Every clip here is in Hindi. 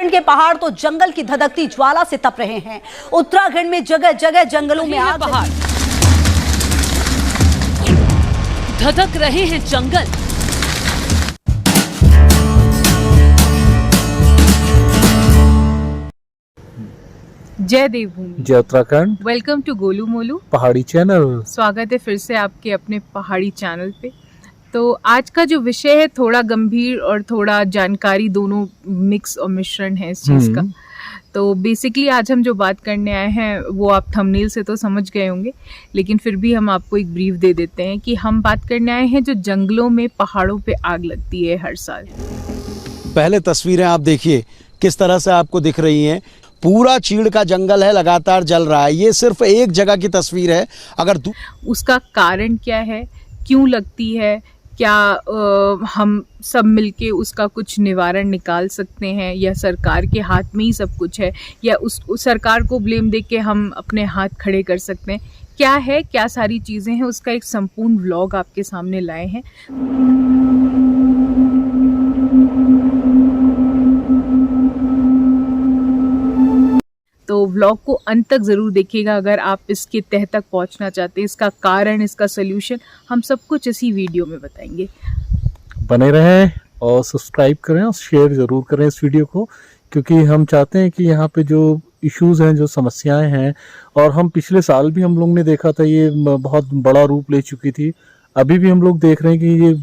उत्तराखंड के पहाड़ तो जंगल की धधकती ज्वाला से तप रहे हैं। उत्तराखंड में जगह जगह जंगलों में आग, पहाड़ धधक रहे हैं जंगल। जय देवभूमि, जय उत्तराखंड। वेलकम टू गोलू मोलू पहाड़ी चैनल। स्वागत है फिर से आपके अपने पहाड़ी चैनल पे। तो आज का जो विषय है थोड़ा गंभीर और थोड़ा जानकारी, दोनों मिक्स और मिश्रण है इस चीज़ का। तो बेसिकली आज हम जो बात करने आए हैं वो आप थंबनेल से तो समझ गए होंगे, लेकिन फिर भी हम आपको एक ब्रीफ दे देते हैं कि हम बात करने आए हैं जो जंगलों में, पहाड़ों पे आग लगती है हर साल। पहले तस्वीरें आप देखिए किस तरह से आपको दिख रही हैं। पूरा चीड़ का जंगल है, लगातार जल रहा है। ये सिर्फ एक जगह की तस्वीर है। अगर उसका कारण क्या है, क्यों लगती है, क्या हम सब मिलके उसका कुछ निवारण निकाल सकते हैं, या सरकार के हाथ में ही सब कुछ है, या उस सरकार को ब्लेम दे के हम अपने हाथ खड़े कर सकते हैं, क्या है, क्या सारी चीज़ें हैं, उसका एक संपूर्ण व्लॉग आपके सामने लाए हैं। तो व्लॉग को अंत तक ज़रूर देखिएगा अगर आप इसके तह तक पहुंचना चाहते हैं। इसका कारण, इसका सल्यूशन, हम सब कुछ इसी वीडियो में बताएंगे। बने रहें और सब्सक्राइब करें और शेयर ज़रूर करें इस वीडियो को, क्योंकि हम चाहते हैं कि यहाँ पे जो इश्यूज़ हैं, जो समस्याएं हैं, और हम पिछले साल भी हम लोग ने देखा था ये बहुत बड़ा रूप ले चुकी थी। अभी भी हम लोग देख रहे हैं कि ये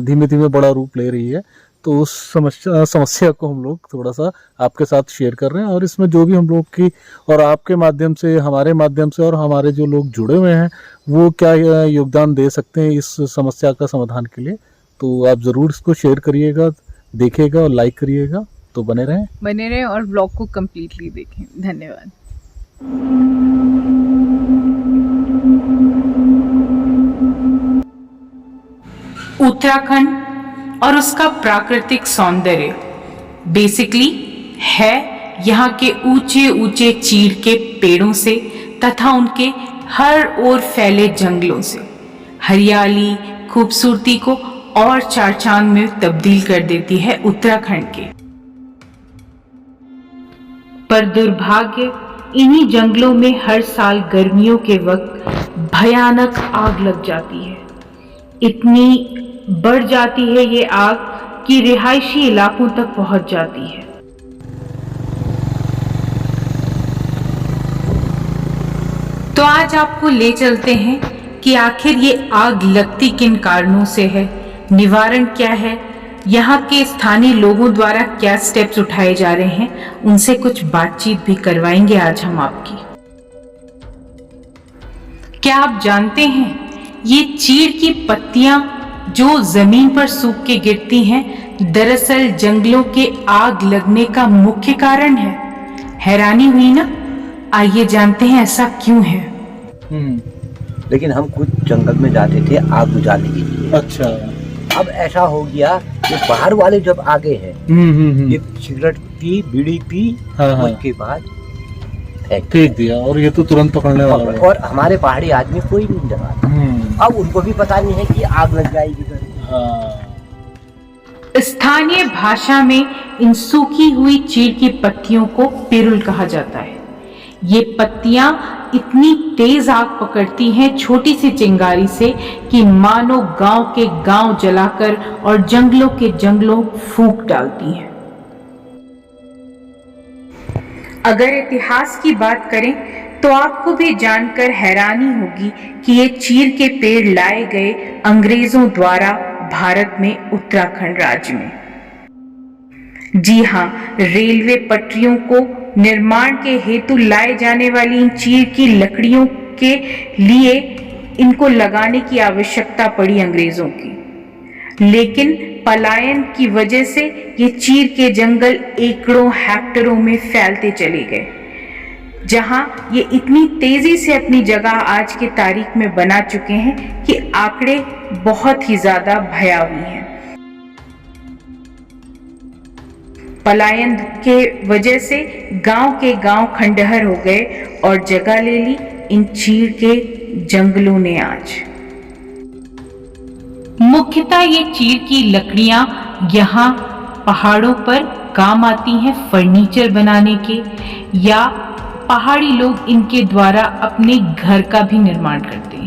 धीमे धीमे बड़ा रूप ले रही है। तो उस समस्या को हम लोग थोड़ा सा आपके साथ शेयर कर रहे हैं, और इसमें जो भी हम लोग की और आपके माध्यम से, हमारे माध्यम से, और हमारे जो लोग जुड़े हुए हैं वो क्या योगदान दे सकते हैं इस समस्या का समाधान के लिए। तो आप ज़रूर इसको शेयर करिएगा, देखिएगा और लाइक करिएगा। तो बने रहें और व्लॉग को कम्प्लीटली देखें। धन्यवाद। उत्तराखंड और उसका प्राकृतिक सौंदर्य बेसिकली है यहाँ के ऊंचे ऊंचे चीड़ के पेड़ों से तथा उनके हर ओर फैले जंगलों से। हरियाली खूबसूरती को और चार चांद में तब्दील कर देती है उत्तराखंड के। पर दुर्भाग्य, इन्हीं जंगलों में हर साल गर्मियों के वक्त भयानक आग लग जाती है। इतनी बढ़ जाती है ये आग कि रिहायशी इलाकों तक पहुंच जाती है। तो आज आपको ले चलते हैं कि आखिर ये आग लगती किन कारणों से है, निवारण क्या है, यहाँ के स्थानीय लोगों द्वारा क्या स्टेप्स उठाए जा रहे हैं, उनसे कुछ बातचीत भी करवाएंगे आज हम आपकी। क्या आप जानते हैं, ये चीड़ की पत्तियां जो जमीन पर सूख के गिरती हैं, दरअसल जंगलों के आग लगने का मुख्य कारण है। हैरानी हुई ना? आइए जानते हैं ऐसा क्यों है। लेकिन हम खुद जंगल में जाते थे आग बुझाने के लिए। अच्छा। अब ऐसा हो गया कि बाहर वाले जब आगे हैं, ये सिगरेट पी, बीड़ी पी, उसके बाद फेंक दिया, और ये तो तुरंत पकड़ने वाला है। और हमारे पहाड़ी आदमी कोई नहीं जगाता। अब उनको भी पता नहीं है कि आग लग जाएगी। स्थानीय भाषा में इन सूखी हुई चीड़ की पत्तियों को पिरुल कहा जाता है। ये पत्तियां इतनी तेज आग पकड़ती हैं छोटी सी चिंगारी से कि मानो गांव के गांव जलाकर और जंगलों के जंगलों फूंक डालती हैं। अगर इतिहास की बात करें तो आपको भी जानकर हैरानी होगी कि ये चीड़ के पेड़ लाए गए अंग्रेजों द्वारा भारत में, उत्तराखंड राज्य में। जी हाँ, रेलवे पटरियों को निर्माण के हेतु लाए जाने वाली इन चीड़ की लकड़ियों के लिए इनको लगाने की आवश्यकता पड़ी अंग्रेजों की। लेकिन पलायन की वजह से ये चीड़ के जंगल एकड़ों हेक्टरों में फैलते चले गए, जहां ये इतनी तेजी से अपनी जगह आज की तारीख में बना चुके हैं कि आंकड़े बहुत ही ज्यादा भयावह हैं। पलायन के वजह से गांव के गांव खंडहर हो गए और जगह ले ली इन चीड़ के जंगलों ने आज। मुख्यतः ये चीड़ की लकड़ियां यहाँ पहाड़ों पर काम आती हैं फर्नीचर बनाने के, या पहाड़ी लोग इनके द्वारा अपने घर का भी निर्माण करते हैं।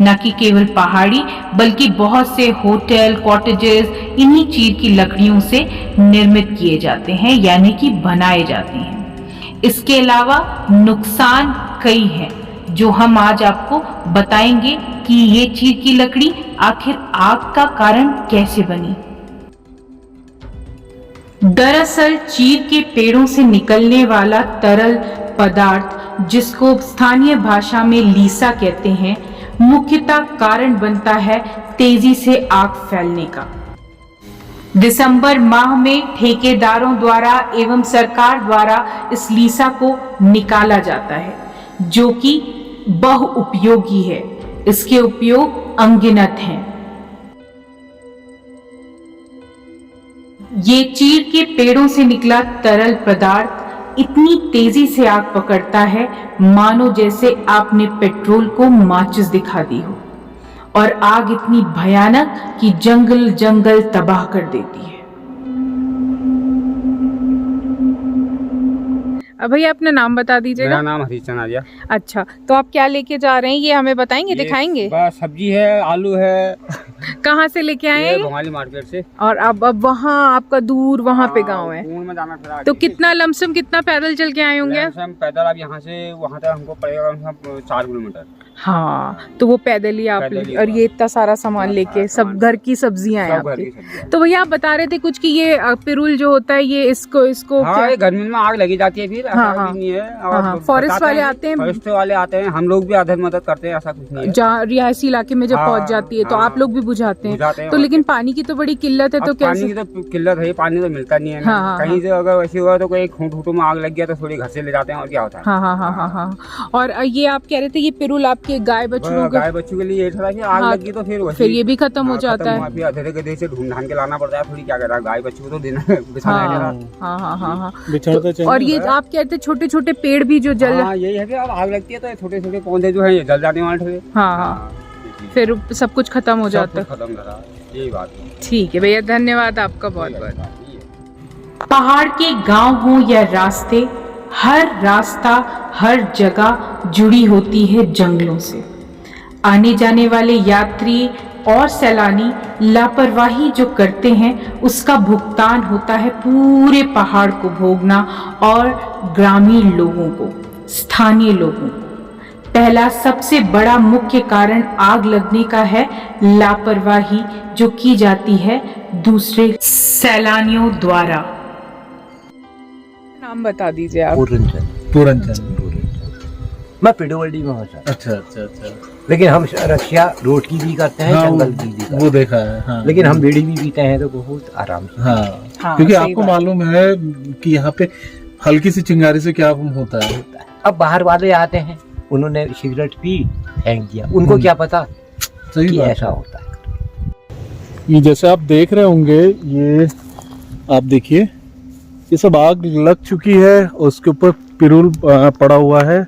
न कि केवल पहाड़ी बल्कि बहुत से होटल, कॉटेजेस इन्हीं चीड़ की लकड़ियों से निर्मित किए जाते हैं, यानी कि बनाए जाते हैं। इसके अलावा नुकसान कई हैं जो हम आज आपको बताएंगे कि ये चीड़ की लकड़ी आखिर आग का कारण कैसे बनी। दरअसल चीड़ के पेड़ों से निकलने वाला तरल पदार्थ, जिसको स्थानीय भाषा में लीसा कहते हैं, मुख्यतः कारण बनता है तेजी से आग फैलने का। दिसंबर माह में ठेकेदारों द्वारा एवं सरकार द्वारा इस लीसा को निकाला जाता है, जो कि बहुउपयोगी है। इसके उपयोग अनगिनत हैं। ये चीड़ के पेड़ों से निकला तरल पदार्थ इतनी तेजी से आग पकड़ता है मानो जैसे आपने पेट्रोल को माचिस दिखा दी हो, और आग इतनी भयानक कि जंगल जंगल तबाह कर देती है। अब भैया अपना नाम बता दीजिएगा। मेरा नाम हरीचंद आर्या। अच्छा, तो आप क्या लेके जा रहे हैं, ये हमें बताएंगे, दिखाएंगे? बस सब्जी है, आलू है। कहाँ से लेके आए हैं? बंगाली मार्केट से। और अब वहाँ आपका दूर वहाँ पे गांव है, में जाना पड़ा। तो कितना लमसम कितना पैदल चल के आए होंगे? हम पैदल, अब यहाँ से वहाँ तक हमको पड़ेगा 4 किलोमीटर। हाँ, तो वो पैदल ही आप और ये इतना सारा सामान लेके, सब घर की सब्जियां हैं आपकी। तो भैया आप बता रहे थे कुछ कि ये पिरुल जो होता है ये इसको हाँ, क्या? गर्मी में आग लगी जाती है, फिर हाँ, नहीं है। हाँ, फॉरेस्ट वाले आते हैं, फॉरेस्ट वाले आते हैं, हम लोग भी आधे मदद करते हैं, ऐसा कुछ नहीं है। जहाँ रिहायशी इलाके में जब पहुँच जाती है तो आप लोग भी बुझाते हैं। तो लेकिन पानी की तो बड़ी किल्लत है, तो कैसे? पानी की तो किल्लत है, पानी तो मिलता नहीं है। कहीं से अगर वैसे हुआ तो कोई खूंटों में आग लग गया तो थोड़ी घर से ले जाते हैं, और क्या होता है। हाँ। और ये आप कह रहे थे ये पिरुल आपके गाय बछड़ों के लिए ये था कि आग लगी तो फिर ये भी खत्म हो जाता है। फिर अधेरे गधे से ढूंढ ढांड के लाना पड़ता है, थोड़ी क्या कह रहा है, गाय बच्चों को तो देना हाँ। और ये आप कहते छोटे छोटे पेड़ भी जो जल, यही है कि अब आग लगती है तो छोटे छोटे पौधे जो है ये जल जाने वाले। हाँ, फिर सब कुछ खत्म हो जाता है। खत्म करा, यही बात है। ठीक है भैया, धन्यवाद आपका बहुत बहुत। पहाड़ के गांव हो या रास्ते, हर रास्ता हर जगह जुड़ी होती है जंगलों से। आने जाने वाले यात्री और सैलानी लापरवाही जो करते हैं उसका भुगतान होता है पूरे पहाड़ को भोगना और ग्रामीण लोगों को, स्थानीय लोगों को। पहला सबसे बड़ा मुख्य कारण आग लगने का है लापरवाही जो की जाती है दूसरे सैलानियों द्वारा। नाम बता दीजिए आप। पूरनचंद। मैं पिडोवल्डी में हूँ सर। अच्छा। लेकिन हम रक्षा रोड की भी करते हैं, जंगल की भी करते हैं। वो देखा है। हाँ। लेकिन हम बीड़ी भी पीते हैं तो बहुत आराम से। हाँ, क्योंकि आपको मालूम है कि यहाँ पे हल्की सी चिंगारी से क्या होता है। अब बाहर वाले आते हैं, उन्होंने सिगरेट पी, फेंक दिया, उनको क्या पता कि ऐसा होता है। ये जैसे आप देख रहे होंगे, ये आप देखिए, ये सब आग लग चुकी है और उसके ऊपर पिरुल पड़ा हुआ है,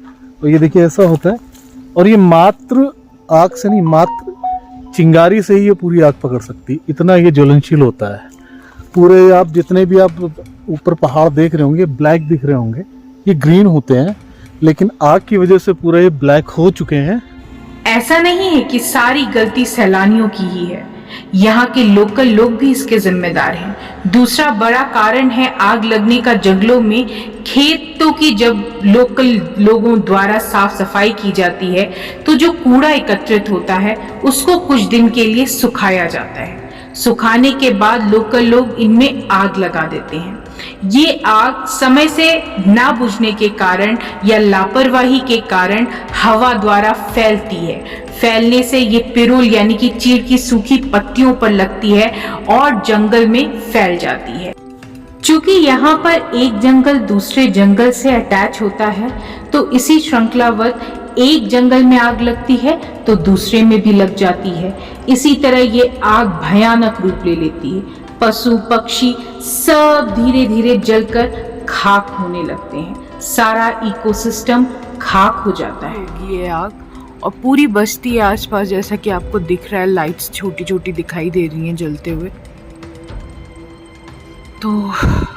और ये देखिए ऐसा होता है। और ये मात्र आग से नहीं, मात्र चिंगारी से ही ये पूरी आग पकड़ सकती है, इतना ये ज्वलनशील होता है। पूरे आप जितने भी आप ऊपर पहाड़ देख रहे होंगे, ब्लैक दिख रहे होंगे, ये ग्रीन होते हैं, लेकिन आग की वजह से पूरा ये ब्लैक हो चुके हैं। ऐसा नहीं है कि सारी गलती सैलानियों की ही है, यहाँ के लोकल लोग भी इसके जिम्मेदार हैं। दूसरा बड़ा कारण है आग लगने का जंगलों में खेतों की जब लोकल लोगों द्वारा साफ सफाई की जाती है तो जो कूड़ा एकत्रित होता है उसको कुछ दिन के लिए सुखाया जाता है। सुखाने के बाद लोकल लोग इनमें आग लगा देते हैं। ये आग समय से ना बुझने के कारण या लापरवाही के कारण हवा द्वारा फैलती है। फैलने से ये पिरुल यानी कि चीड़ की सूखी पत्तियों पर लगती है और जंगल में फैल जाती है। चूंकि यहाँ पर एक जंगल दूसरे जंगल से अटैच होता है तो इसी श्रृंखलावत एक जंगल में आग लगती है तो दूसरे में भी लग जाती है। इसी तरह ये आग भयानक रूप ले लेती है। पशु पक्षी सब धीरे धीरे जलकर खाक होने लगते हैं। सारा इकोसिस्टम खाक हो जाता है। ये आग और पूरी बस्ती है आसपास, जैसा कि आपको दिख रहा है, लाइट्स छोटी छोटी दिखाई दे रही हैं जलते हुए। तो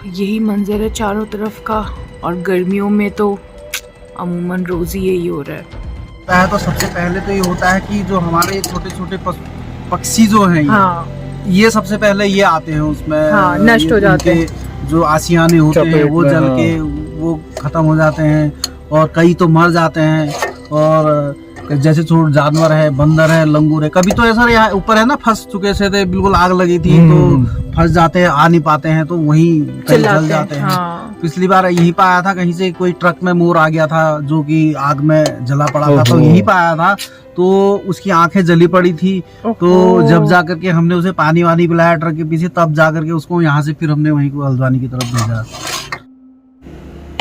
यही मंजर है चारों तरफ का, और गर्मियों में तो अमूमन रोज ही यही हो रहा है। तो सबसे पहले तो ये होता है कि जो हमारे छोटे छोटे पक्षी जो हैं, हाँ, ये सबसे पहले ये आते हैं उसमें, हाँ, नष्ट हो जाते हैं। जो आशियाने होते हैं वो जल के वो खत्म हो जाते हैं, और कई तो मर जाते हैं। और जैसे छोटे जानवर है, बंदर है, लंगूर है, कभी तो ऐसा यहाँ ऊपर है ना फंस चुके से थे, बिल्कुल आग लगी थी तो फंस जाते हैं, आ नहीं पाते हैं, तो वहीं जल जाते हैं। हाँ। पिछली बार यहीं पे आया था, कहीं से कोई ट्रक में मोर आ गया था जो कि आग में जला पड़ा था, तो यहीं पे आया था, तो उसकी आंखें जली पड़ी थी। तो जब जाकर के हमने उसे पानी वानी पिलाया ट्रक के पीछे, तब जाकर के उसको यहाँ से फिर हमने वहीं को हल्द्वानी की तरफ भेजा।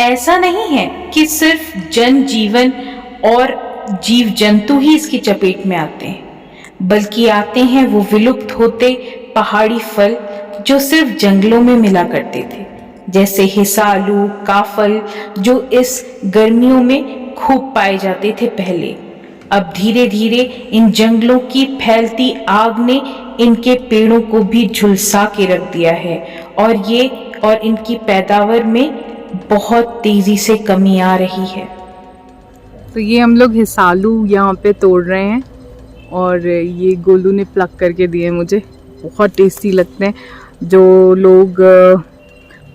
ऐसा नहीं है कि सिर्फ जनजीवन और जीव जंतु ही इसकी चपेट में आते हैं, बल्कि आते हैं वो विलुप्त होते पहाड़ी फल जो सिर्फ जंगलों में मिला करते थे, जैसे हिसालू, काफल, जो इस गर्मियों में खूब पाए जाते थे पहले। अब धीरे धीरे इन जंगलों की फैलती आग ने इनके पेड़ों को भी झुलसा के रख दिया है, और इनकी पैदावार में बहुत तेजी से कमी आ रही है। तो ये हम लोग हिसालू यहाँ पे तोड़ रहे हैं, और ये गोलू ने प्लग करके दिए मुझे, बहुत टेस्टी लगते हैं। जो लोग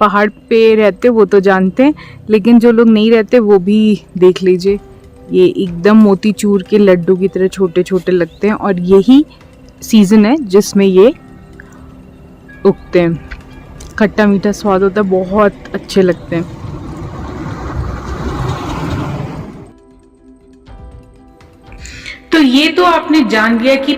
पहाड़ पे रहते वो तो जानते हैं, लेकिन जो लोग नहीं रहते वो भी देख लीजिए, ये एकदम मोतीचूर के लड्डू की तरह छोटे छोटे लगते हैं, और यही सीज़न है जिसमें ये उगते हैं। खट्टा मीठा स्वाद होता है, बहुत अच्छे लगते हैं। तो ये तो आपने जान लिया कि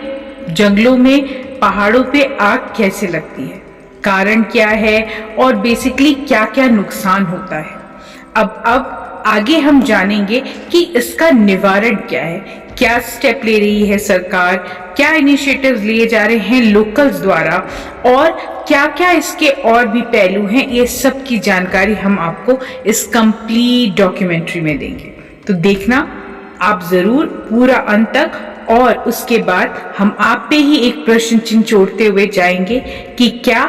जंगलों में, पहाड़ों पे आग कैसे लगती है, कारण क्या है, और बेसिकली क्या क्या नुकसान होता है। अब आगे हम जानेंगे कि इसका निवारण क्या है, क्या स्टेप ले रही है सरकार, क्या इनिशिएटिव्स लिए जा रहे हैं लोकल्स द्वारा, और क्या क्या इसके और भी पहलू हैं। ये सब की जानकारी हम आपको इस कंप्लीट डॉक्यूमेंट्री में देंगे, तो देखना आप जरूर पूरा अंत तक। और उसके बाद हम आप पे ही एक प्रश्न चिन्ह छोड़ते हुए जाएंगे कि क्या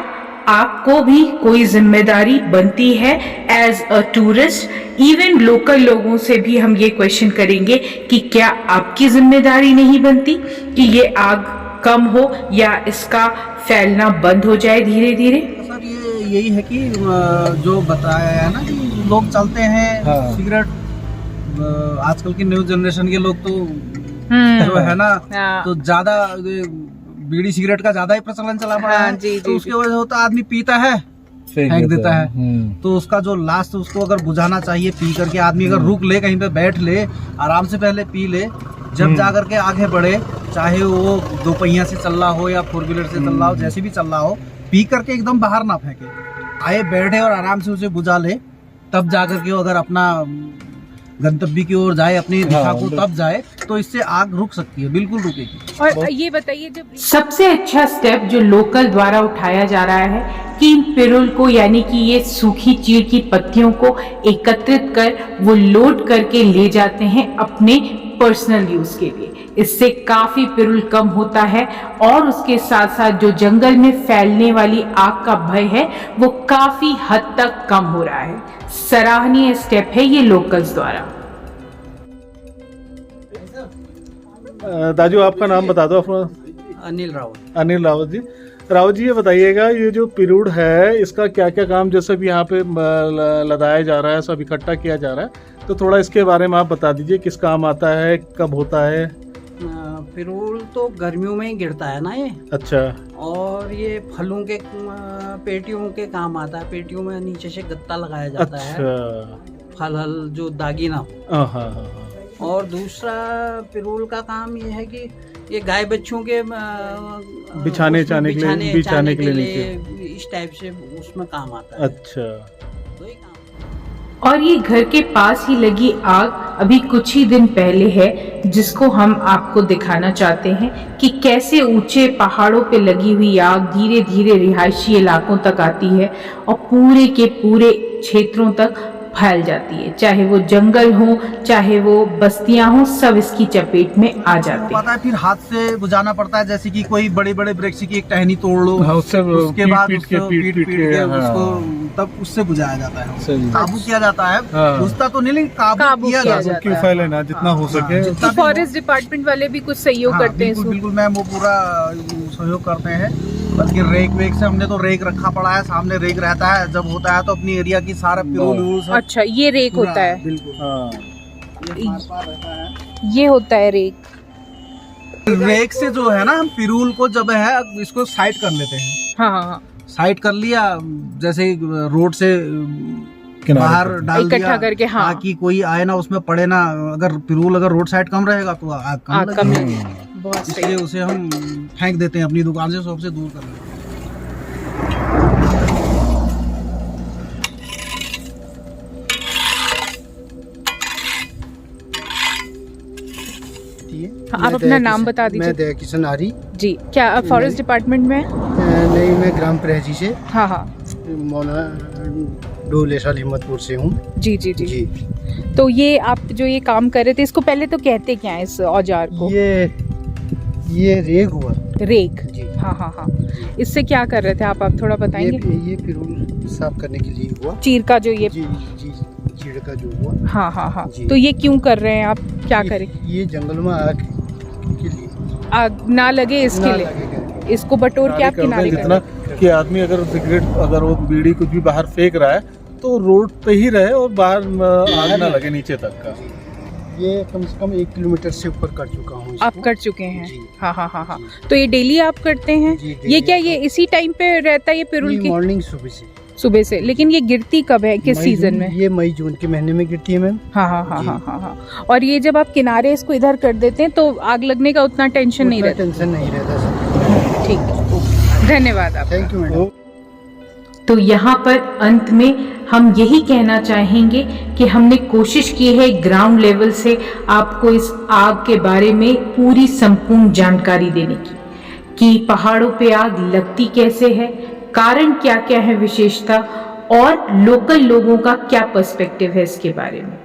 आपको भी कोई जिम्मेदारी बनती है as a tourist. Even local लोगों से भी हम ये क्वेश्चन करेंगे कि क्या आपकी जिम्मेदारी नहीं बनती कि ये आग कम हो या इसका फैलना बंद हो जाए धीरे धीरे। सर ये यही है कि जो बताया है ना कि लोग चलते हैं सिगरेट, आजकल की न्यू जनरेशन के लोग तो जो है ना तो ज्यादा बीड़ी सिगरेट का ज्यादा ही प्रचलन चला पड़ा है। तो उसकी वजह से होता आदमी पीता है, फेंक देता है, तो उसका जो लास्ट उसको अगर बुझाना चाहिए, पी करके आदमी अगर रुक ले, कहीं पे बैठ ले, आराम से पहले पी ले, जब जा करके आगे बढ़े, चाहे वो 2 पहिया से चल रहा हो या 4 व्हीलर से चल रहा हो, जैसे भी चल रहा हो, पी करके एकदम बाहर ना फेंके, आए बैठे और आराम से उसे बुझा ले, तब जा करके अगर अपना गंतव्य की ओर जाए, अपनी दिशा को तब जाए, तो इससे आग रुक सकती है, बिल्कुल रुकेगी। और ये बताइए, जब सबसे अच्छा स्टेप जो लोकल द्वारा उठाया जा रहा है कि इन पिरुल को, यानी कि ये सूखी चीड़ की पत्तियों को एकत्रित कर वो लोड करके ले जाते हैं अपने पर्सनल यूज के लिए। इससे काफी पिरुल कम होता है, और उसके साथ साथ जो जंगल में फैलने वाली आग का भय है वो काफी हद तक कम हो रहा है। सराहनीय स्टेप है ये लोकल्स द्वारा। दाजू आपका नाम बता दो अपना। अनिल रावत। अनिल रावत जी। रावत जी ये बताइएगा, ये जो पिरुल है इसका क्या क्या काम, जैसे भी यहाँ पे लदाया जा रहा है, सब इकट्ठा किया जा रहा है, तो थोड़ा इसके बारे में आप बता दीजिए, किस काम आता है, कब होता है। पिरुल तो गर्मियों में ही गिरता है ना ये। अच्छा। और ये फलों के पेटियों के काम आता है, पेटियों में नीचे से गत्ता लगाया जाता है, फल हल जो दागी ना हो। और दूसरा पिरुल का काम ये है कि ये गाय बच्चों के बिछाने के लिए इस टाइप से उसमें काम आता है। अच्छा। और ये घर के पास ही लगी आग अभी कुछ ही दिन पहले है, जिसको हम आपको दिखाना चाहते हैं कि कैसे ऊंचे पहाड़ों पे लगी हुई आग धीरे धीरे रिहायशी इलाकों तक आती है और पूरे के पूरे क्षेत्रों तक फैल जाती है। चाहे वो जंगल हो, चाहे वो बस्तियां हो, सब इसकी चपेट में आ जाते हैं। पता है, फिर हाथ से बुझाना पड़ता है, जैसे कि कोई बड़े बड़े वृक्ष की एक टहनी तोड़ लो, उसके बाद उसको तब उससे बुझाया जाता है, काबू किया जाता है। बुझता तो नहीं, लेकिन काबू किया जाता है। क्यों फैले ना जितना हो सके। तो फॉरेस्ट डिपार्टमेंट वाले भी कुछ सहयोग करते हैं। बिल्कुल मैम, वो पूरा सहयोग करते हैं। बल्कि रेक वेक से हमने तो रेक रखा पड़ा है, सामने रेक रहता है, जब होता है तो अपनी एरिया की सारा पिरूल। अच्छा, ये रेक होता है। बिल्कुल ये होता है रेक। रेक से जो है ना, हम पिरूल को जब है इसको साइड कर लेते हैं। हाँ, साइड कर लिया, जैसे रोड से बाहर डाल इकट्ठा करके, हाँ, ताकि कोई आए ना, उसमें पड़े ना। अगर पिरूल अगर रोड साइड कम रहेगा तो आग कम लगेगी। बहुत सही। इसलिए उसे हम फेंक देते हैं अपनी दुकान से, सबसे दूर कर लेते हैं। आप अपना नाम बता दीजिए। मैं दया किशन आरी जी। क्या आप फॉरेस्ट डिपार्टमेंट में? नहीं, मैं ग्राम प्रहजी से। हाँ हाँ। मौना डोलेशाल हिम्मतपुर से हूँ। जी जी जी जी। तो ये आप जो ये काम कर रहे थे, इसको पहले तो कहते क्या है इस औजार को? ये रेक हुआ। रेक जी। हाँ हाँ हाँ। इससे क्या कर रहे थे आप थोड़ा बताएंगे? ये पिरूल साफ करने के लिए हुआ। चीर का जो ये चीड़ का जो हुआ। हाँ हाँ हाँ। तो ये क्यों कर रहे हैं आप? क्या करें? ये जंगल में आग के लिए, आग ना लगे इसके लिए, इसको बटोर के आप किनारे जितना कि आदमी अगर सिगरेट, अगर वो बीड़ी कुछ भी बाहर फेंक रहा है तो रोड पे ही रहे और बाहर आग ना लगे नीचे तक का। ये कम से कम 1 किलोमीटर से ऊपर कर चुका हूँ। आप कर चुके हैं? हाँ हाँ हाँ हाँ। तो ये डेली आप करते हैं? ये क्या ये इसी टाइम पे रहता है ये पिरूल की? मॉर्निंग सुबह से। लेकिन ये गिरती कब है, किस सीजन में? ये मई जून के महीने में गिरती है मैम। हाँ हाँ हाँ हाँ हाँ हाँ। और ये जब आप किनारे इसको इधर कर देते हैं तो आग लगने का उतना टेंशन नहीं रहता? टेंशन नहीं रहता। ठीक है, धन्यवाद आप। Thank you madam. तो यहाँ पर अंत में हम यही कहना चाहेंगे कि हमने कोशिश की है ग्राउंड लेवल से आपको इस आग के बारे में पूरी संपूर्ण जानकारी देने की, कि पहाड़ों पे आग लगती कैसे है, कारण क्या क्या है विशेषता, और लोकल लोगों का क्या पर्सपेक्टिव है इसके बारे में,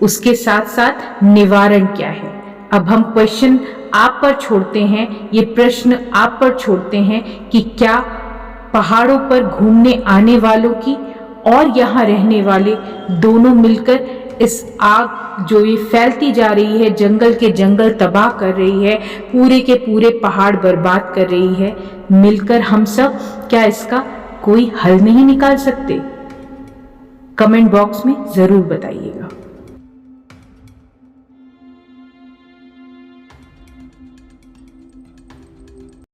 उसके साथ साथ निवारण क्या है। अब हम क्वेश्चन आप पर छोड़ते हैं, ये प्रश्न आप पर छोड़ते हैं कि क्या पहाड़ों पर घूमने आने वालों की और यहाँ रहने वाले दोनों मिलकर इस आग जो ये फैलती जा रही है, जंगल के जंगल तबाह कर रही है, पूरे के पूरे पहाड़ बर्बाद कर रही है, मिलकर हम सब क्या इसका कोई हल नहीं निकाल सकते? कमेंट बॉक्स में जरूर बताइएगा।